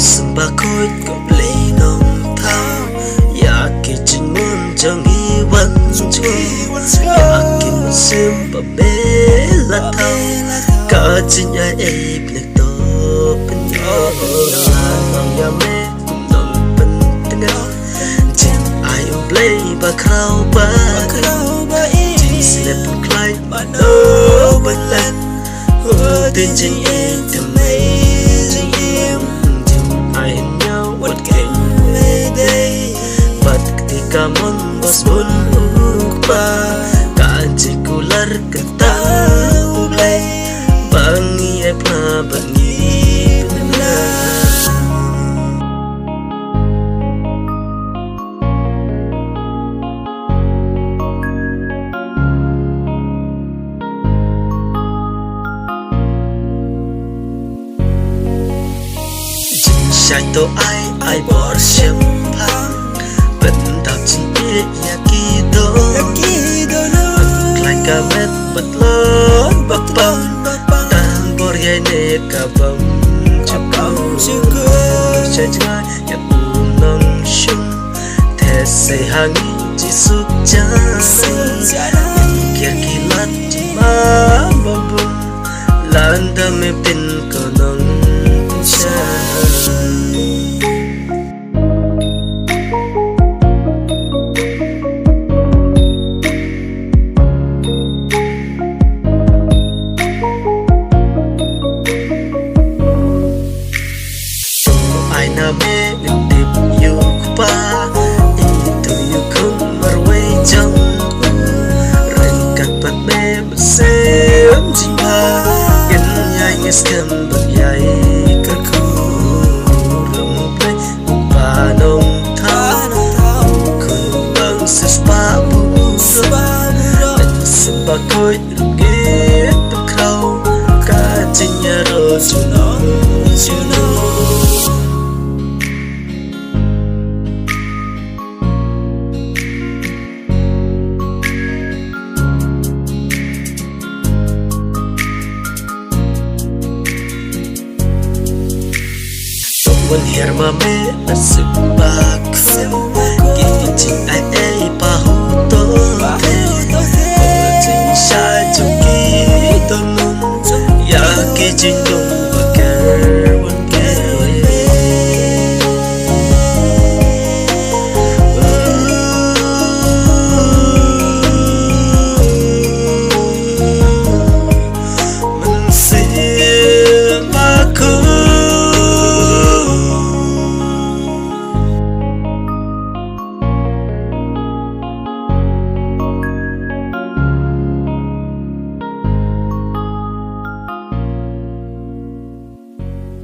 sum bakhuid có lấy nồng thao ya ki chính muốn trong hi văn chúa ya ki mynsiem bà bé là thao cả chính ai ấy biết to bên nhau nong ya mẹ cũng nong bên tiếng chính ai play bà khao bà chính slip climb bà đâu bên lên tin chính em thầm mây chính em ai hẹn nhau bất kể đây bất kỳ cảm ơn bos bun ukpa cả chỉ kular kata ulay bangi ai pa bangi na Shai to ai bỏ xem phang vẫn đào chính biết nhà kỳ đô bật lại cả mét bật lớn bập bầm đang bỏ ghé nè cả bầm chưa cơ chơi chơi nhà buồn nông sung thế say hàng chỉ sụp cha kia kỳ lát chỉ má bầm bầm lan đam mê pin cờ nông cha na me dip you pa itu you come marway jong ren kat pat me mynsiem jingrwai gen nhai ngeskem bak yai ka ku rong play pa nong tha kun bang spa bu sim bakhuid ge khau ka chinya ro chuno When here ma me a sip back Ki ching ai ai bakhuid Ching Shai chung ki to nung ya ki ching nung